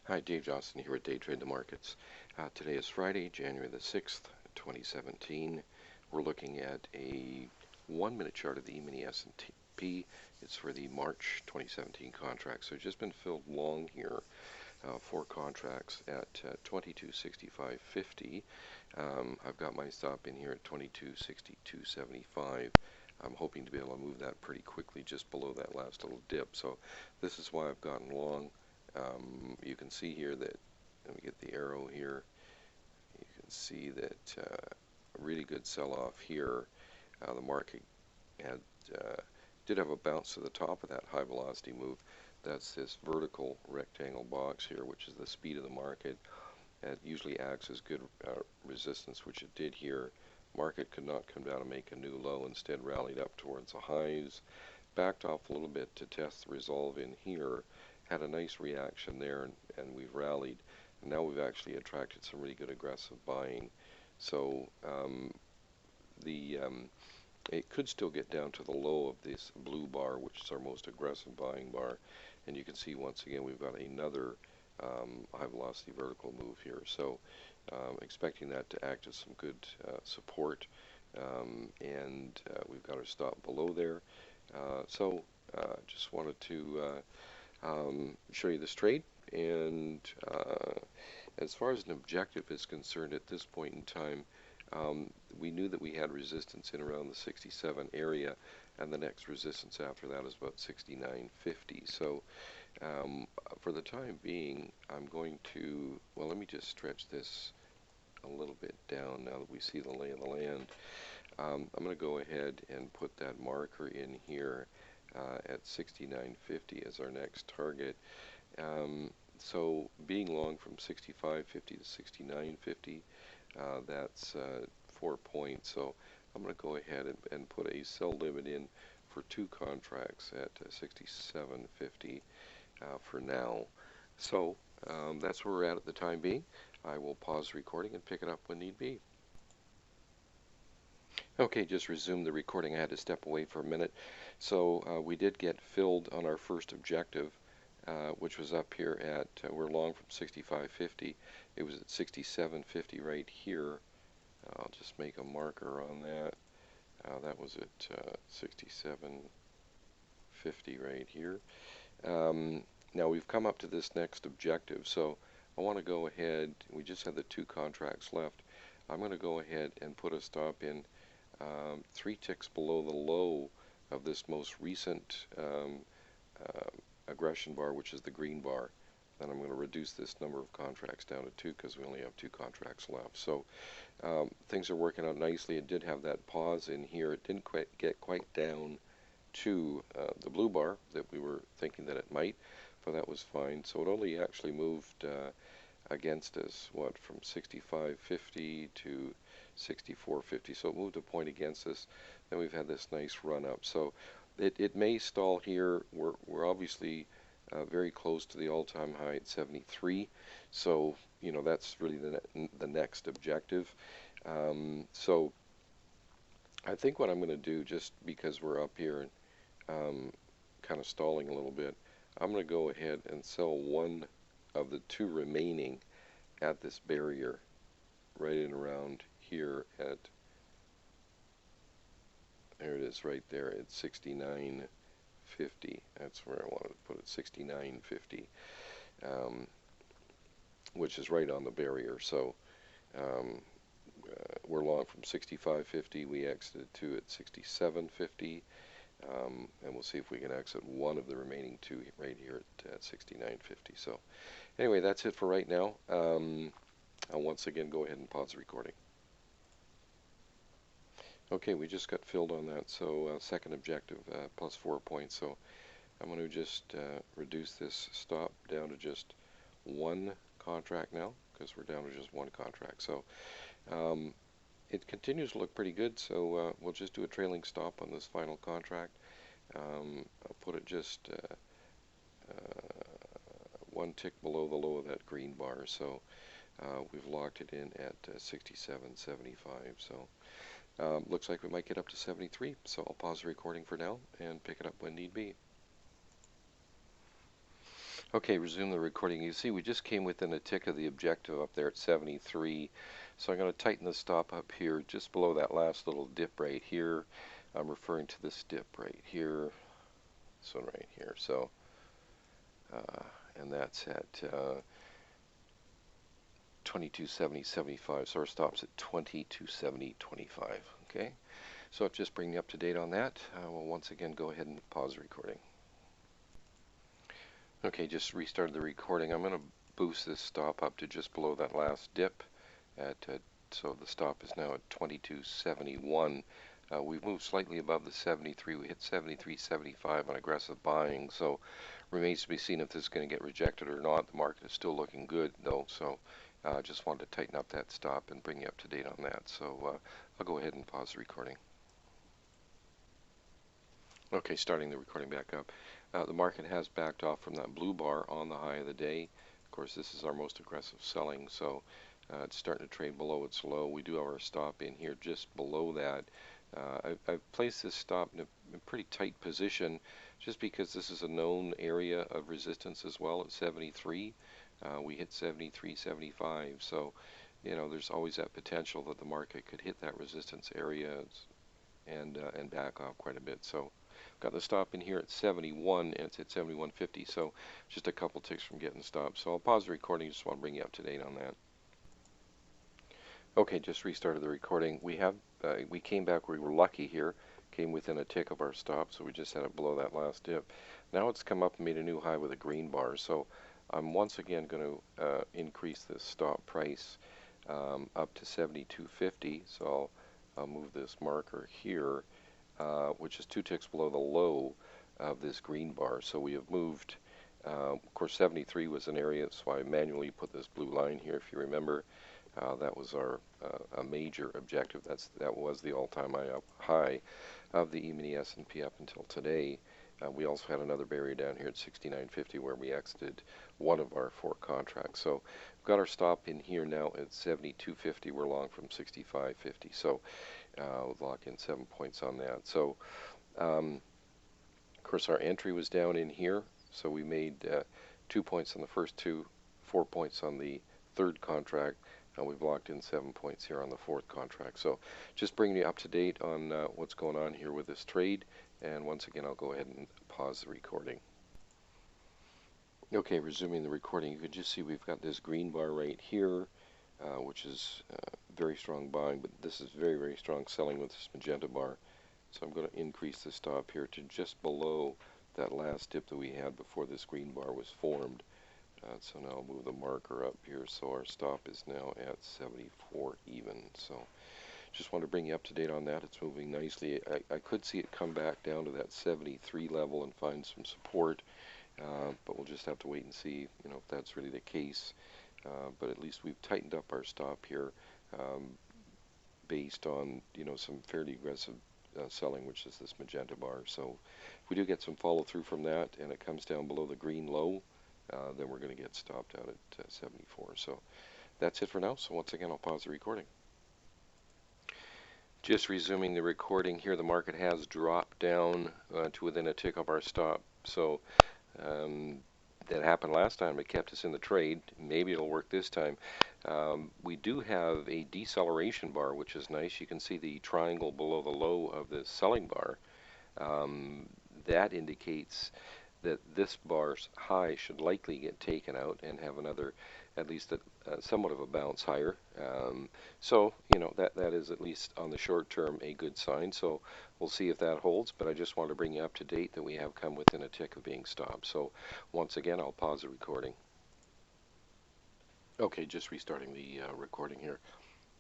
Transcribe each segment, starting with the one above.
Hi, Dave Johnson here at Day Trade the Markets. Today is Friday, January the 6th, 2017. We're looking at a 1-minute chart of the Emini S&P. It's for the March 2017 contract. So it's just been filled long here. 4 contracts at 2265.50. I've got my stop in here at 2262.75. I'm hoping to be able to move that pretty quickly just below that last little dip. So this is why I've gotten long. You can see here that, let me get the arrow here, you can see that a really good sell-off here. The market did have a bounce to the top of that high velocity move. That's this vertical rectangle box here, which is the speed of the market. It usually acts as good resistance, which it did here. Market could not come down and make a new low, instead rallied up towards the highs, backed off a little bit to test the resolve in here. Had a nice reaction there, and we've rallied. And now we've actually attracted some really good aggressive buying. So it could still get down to the low of this blue bar, which is our most aggressive buying bar. And you can see once again we've got another high velocity vertical move here. So expecting that to act as some good support. And we've got our stop below there. Just wanted to show you this trade, and as far as an objective is concerned at this point in time, we knew that we had resistance in around the 67 area, and the next resistance after that is about 69.50. So for the time being, I'm going to, well, let me just stretch this a little bit down now that we see the lay of the land. I'm going to go ahead and put that marker in here at 69.50 as our next target. So being long from 65.50 to 69.50, that's 4 points. So I'm going to go ahead and put a sell limit in for 2 contracts at 67.50 for now. So that's where we're at the time being. I will pause the recording and pick it up when need be. Okay, just resume the recording. I had to step away for a minute. So we did get filled on our first objective, which was up here at, we're long from 65.50. It was at 67.50 right here. I'll just make a marker on that. That was at 67.50 right here. Now we've come up to this next objective, so I want to go ahead, we just have the 2 contracts left. I'm going to go ahead and put a stop in 3 ticks below the low of this most recent aggression bar, which is the green bar. Then I'm going to reduce this number of contracts down to 2 because we only have 2 contracts left. So things are working out nicely. It did have that pause in here. It didn't get quite down to the blue bar that we were thinking that it might, but that was fine. So it only actually moved against us, what, from 65.50 to 64.50. So it moved a point against us. Then we've had this nice run up. So it may stall here. We're obviously very close to the all-time high at 73. So you know that's really the next objective. So I think what I'm going to do, just because we're up here and kind of stalling a little bit, I'm going to go ahead and sell one of the 2 remaining at this barrier right in around here at, there it is right there at 69.50. That's where I wanted to put it, 69.50, which is right on the barrier. So we're long from 65.50. We exited 2 at 67.50. And we'll see if we can exit one of the remaining 2 right here at 69.50. So anyway, that's it for right now. I'll once again go ahead and pause the recording. Okay, we just got filled on that. So second objective, plus 4 points. So I'm going to just reduce this stop down to just 1 contract now, because we're down to just 1 contract. So it continues to look pretty good, so we'll just do a trailing stop on this final contract. I'll put it just 1 tick below the low of that green bar, so we've locked it in at 67.75. So looks like we might get up to 73, so I'll pause the recording for now and pick it up when need be. Okay, resume the recording. You see we just came within a tick of the objective up there at 73. So I'm going to tighten the stop up here just below that last little dip right here. I'm referring to this dip right here, this one right here. So, and that's at 2270.75. So our stop's at 2270.25. Okay, so just bring me up to date on that. We'll once again go ahead and pause the recording. Okay, just restarted the recording. I'm going to boost this stop up to just below that last dip at so the stop is now at 2271. We've moved slightly above the 73. We hit 73.75 on aggressive buying, so remains to be seen if this is going to get rejected or not. The market is still looking good though, so just wanted to tighten up that stop and bring you up to date on that. So I'll go ahead and pause the recording. Okay, starting the recording back up. The market has backed off from that blue bar on the high of the day. Of course, this is our most aggressive selling, so it's starting to trade below its low. We do have our stop in here just below that. I've placed this stop in a pretty tight position just because this is a known area of resistance as well at 73. We hit 73.75, so you know there's always that potential that the market could hit that resistance area and back off quite a bit. So got the stop in here at 71 and it's at 71.50, so just a couple ticks from getting stopped. So I'll pause the recording, just want to bring you up to date on that. Okay, just restarted the recording. We came back, we were lucky here, came within a tick of our stop, so we just had it below that last dip. Now it's come up and made a new high with a green bar, so I'm once again going to increase this stop price up to 72.50, so I'll move this marker here, which is 2 ticks below the low of this green bar. So we have moved, of course 73 was an area, so I manually put this blue line here, if you remember. That was our a major objective. That was the all-time high of the Emini S&P up until today. We also had another barrier down here at 69.50 where we exited one of our 4 contracts. So we've got our stop in here now at 72.50. We're long from 65.50. So we'll lock in 7 points on that. So of course our entry was down in here. So we made 2 points on the first 2, 4 points on the third contract. We've locked in 7 points here on the 4th contract. So just bringing you up to date on what's going on here with this trade. And once again, I'll go ahead and pause the recording. Okay, resuming the recording. You can just see we've got this green bar right here, which is very strong buying, but this is very, very strong selling with this magenta bar. So I'm going to increase the stop here to just below that last dip that we had before this green bar was formed. So now I'll move the marker up here, so our stop is now at 74 even. So just want to bring you up to date on that. It's moving nicely. I could see it come back down to that 73 level and find some support, but we'll just have to wait and see, you know, if that's really the case. But at least we've tightened up our stop here based on, you know, some fairly aggressive selling, which is this magenta bar. So if we do get some follow through from that and it comes down below the green low, then we're going to get stopped out at 74. So that's it for now. So once again, I'll pause the recording. Just resuming the recording here, the market has dropped down to within a tick of our stop. So that happened last time. It kept us in the trade. Maybe it'll work this time. We do have a deceleration bar, which is nice. You can see the triangle below the low of the selling bar. That indicates that this bar's high should likely get taken out and have another, at least somewhat of a bounce higher. So, you know, that is at least on the short term a good sign. So we'll see if that holds, but I just want to bring you up to date that we have come within a tick of being stopped. So once again, I'll pause the recording. Okay, just restarting the recording here.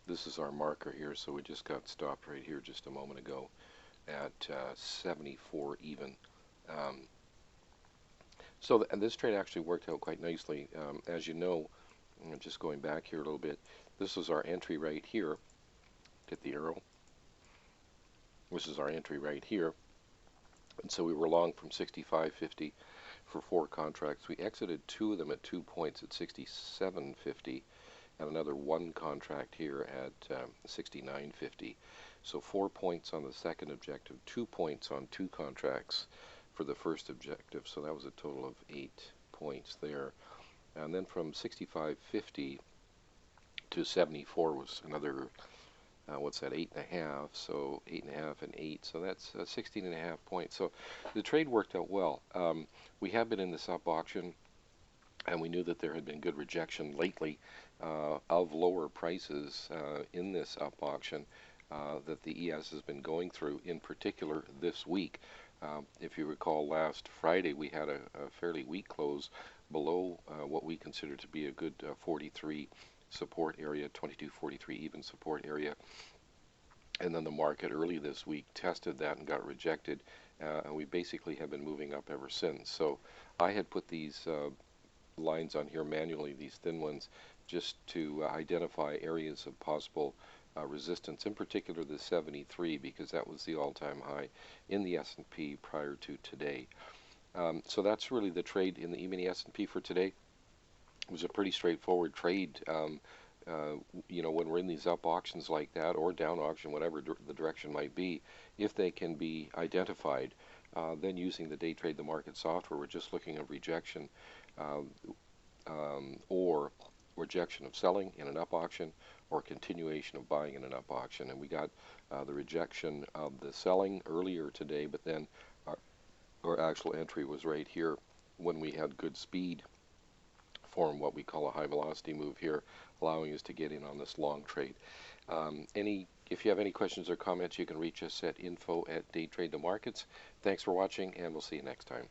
This is our marker here, so we just got stopped right here just a moment ago at 74 even. And this trade actually worked out quite nicely. As you know, just going back here a little bit, this is our entry right here. Get the arrow. This is our entry right here. And so we were long from 65.50 for 4 contracts. We exited 2 of them at 2 points at 67.50 and another 1 contract here at 69.50. So 4 points on the second objective, 2 points on 2 contracts for the first objective, so that was a total of 8 points there. And then from 65.50 to 74 was another, what's that, 8.5, so 8.5 and 8, so that's 16.5 points. So the trade worked out well. We have been in this up auction, and we knew that there had been good rejection lately of lower prices in this up auction that the ES has been going through, in particular this week. If you recall, last Friday we had a fairly weak close below what we consider to be a good 43 support area, 22.43 even support area. And then the market early this week tested that and got rejected, and we basically have been moving up ever since. So I had put these lines on here manually, these thin ones, just to identify areas of possible resistance, in particular the 73, because that was the all-time high in the S&P prior to today. So that's really the trade in the Emini S&P for today. It was a pretty straightforward trade. You know, when we're in these up auctions like that, or down auction, whatever the direction might be, if they can be identified, then using the day trade the market software, we're just looking at rejection or rejection of selling in an up auction, or continuation of buying in an up auction. And we got the rejection of the selling earlier today, but then our actual entry was right here when we had good speed form what we call a high velocity move here, allowing us to get in on this long trade. If you have any questions or comments, you can reach us at info@daytradethemarkets. Thanks for watching, and we'll see you next time.